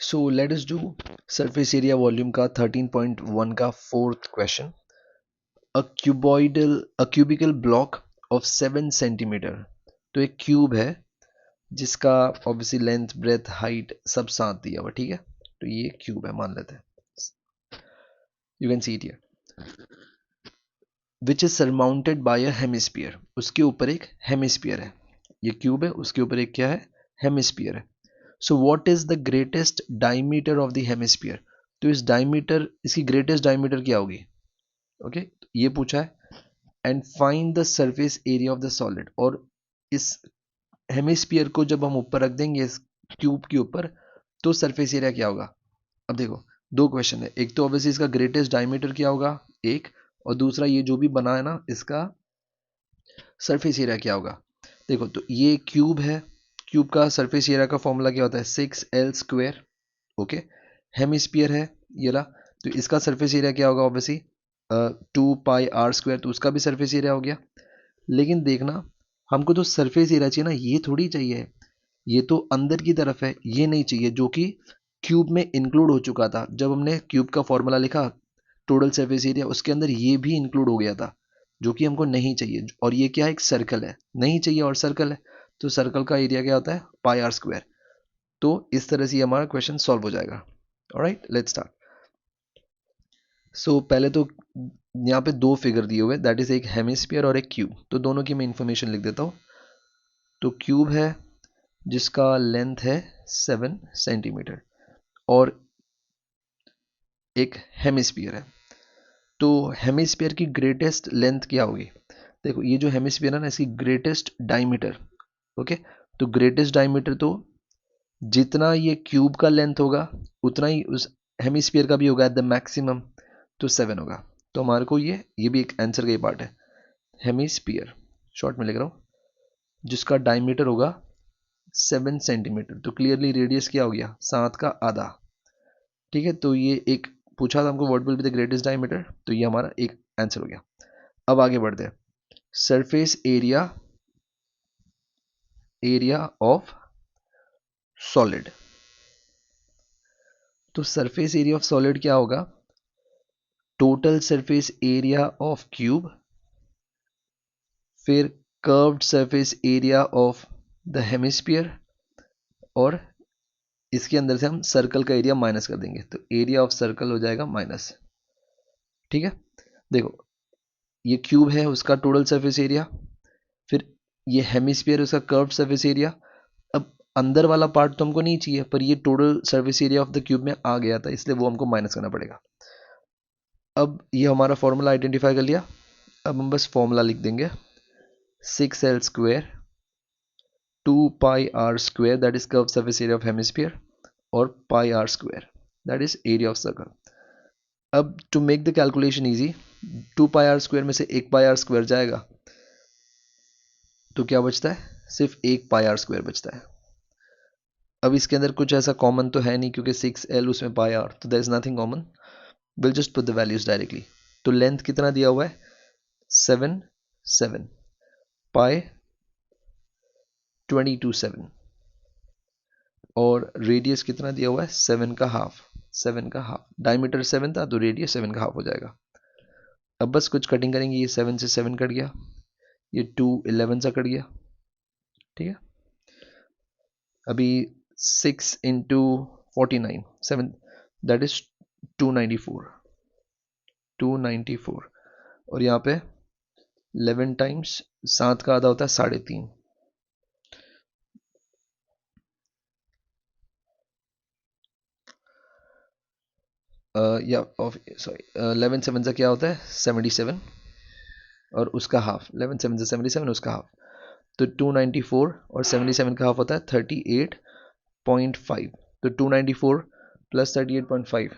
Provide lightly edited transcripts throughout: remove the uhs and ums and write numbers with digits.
So let us do surface area volume का 13.1 का fourth question. A cubical block of 7 centimetre. तो एक cube है जिसका ऑब्वियसली लेंथ ब्रेथ हाइट सब साथ दिया हुआ. ठीक है, तो ये क्यूब है मान लेते हैं. You can see it here. Which is surmounted bye a hemisphere. उसके ऊपर एक हेमिस्फीयर है. ये क्यूब है, उसके ऊपर एक क्या है, हेमिस्फीयर है. So what is the greatest diameter of the hemisphere. तो इस डायमीटर, इसकी ग्रेटेस्ट डायमीटर क्या होगी. Okay okay? ये पूछा है. And find the surface area of the solid. और इस हेमिस्फीयर को जब हम ऊपर रख देंगे इस क्यूब के ऊपर, तो सरफेस एरिया क्या होगा. अब देखो, दो क्वेश्चन है. एक तो ऑब्वियसली इसका ग्रेटेस्ट डायमीटर क्या होगा, एक. और दूसरा ये जो भी बना है ना, इसका सरफेस एरिया क्या होगा. देखो, तो ये क्यूब है. क्यूब का सरफेस एरिया का फॉर्मूला क्या होता है, 6L². ओके. हेमिस्फीयर है ये ला. तो इसका सरफेस एरिया क्या होगा, ऑब्वियसली 2πr². तो उसका भी सरफेस एरिया हो गया. लेकिन देखना, हमको तो सरफेस एरिया चाहिए ना, ये थोड़ी चाहिए. ये तो अंदर की तरफ है, ये नहीं चाहिए, जो कि क्यूब में इंक्लूड हो चुका था. जब हमने क्यूब का फॉर्मूला लिखा, टोटल सरफेस एरिया, उसके अंदर ये भी इंक्लूड हो गया था, जो कि हमको नहीं चाहिए. और ये क्या है, एक सर्कल है, नहीं चाहिए और सर्कल है. तो सर्कल का एरिया क्या होता है, πr². तो इस तरह से हमारा क्वेश्चन सॉल्व हो जाएगा. Alright, let's start. सो पहले तो यहाँ पे दो फिगर दिए हुए, दैट इज एक हेमिस्फीयर और एक क्यूब. तो दोनों की मैं इंफॉर्मेशन लिख देता हूँ. तो क्यूब है जिसका लेंथ है 7 सेंटीमीटर, और एक हेमिस्फीयर है. तो हेमिस्फीयर की ग्रेटेस्ट लेंथ क्या होगी. देखो, ये जो हेमिस्फीयर है ना, इसकी ग्रेटेस्ट डायमीटर. ओके. तो ग्रेटेस्ट डायमीटर तो जितना ये क्यूब का लेंथ होगा, उतना ही उस हेमिस्फीयर का भी होगा एट द मैक्सिमम. तो 7 होगा. तो हमारे को ये भी एक आंसर का ही पार्ट है. हेमिस्फीयर शॉर्ट में लिख रहा हूँ, जिसका डायमीटर होगा 7 सेंटीमीटर. तो क्लियरली रेडियस क्या हो गया, 7 का आधा. ठीक है, तो ये एक पूछा था हमको, what will be the greatest diameter. तो ये हमारा एक आंसर हो गया. अब आगे बढ़ते हैं. Surface area, area of solid. तो सरफेस एरिया ऑफ सॉलिड क्या होगा, total surface area of cube, फिर curved surface area of the hemisphere, और इसके अंदर से हम सर्कल का एरिया माइनस कर देंगे. तो एरिया ऑफ सर्कल हो जाएगा माइनस. ठीक है. देखो, ये क्यूब है, उसका टोटल सरफेस एरिया, फिर ये हेमिस्फीयर, उसका कर्व्ड सरफेस एरिया. अब अंदर वाला पार्ट तो हमको नहीं चाहिए, पर ये total surface area of the cube में आ गया था, इसलिए वो हमको माइनस करना पड़ेगा. अब ये हमारा फॉर्मूला आइडेंटिफाई कर लिया. अब हम बस फॉर्मूला लिख देंगे, 6L², 2πr², that is curve surface area of hemisphere, और πr², that is area of circle. अब to make the calculation easy, 2πr² में से एक πr² जाएगा, तो क्या बचता है, सिर्फ एक πr² बचता है. अब इसके अंदर कुछ ऐसा कॉमन तो है नहीं, क्योंकि 6L उसमें πr, तो there is nothing common. Will just put the values directly. तो लेंथ कितना दिया हुआ है, 7 7 पाई 22 7, और रेडियस कितना दिया हुआ है, 7 का हाफ. 7 का हाफ, डायमीटर 7 था, तो रेडियस 7 का हाफ हो जाएगा. अब बस कुछ कटिंग करेंगे, ये 7 से 7 कट गया, ये 2 11 सा कट गया. ठीक है. अभी 6 इंटू 49 7, दैट इज 294. 294. और यहाँ पे 11 टाइम्स 7 का आधा होता है 3.5. या सॉरी, 11 7 से क्या होता है 77, और उसका हाफ, 11 7 से 77, उसका हाफ. तो 294 और 77 का हाफ होता है 38.5. तो 294 plus 38.5,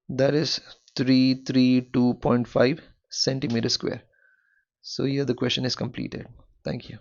that is 332.5 centimetre square. So here the question is completed. Thank you.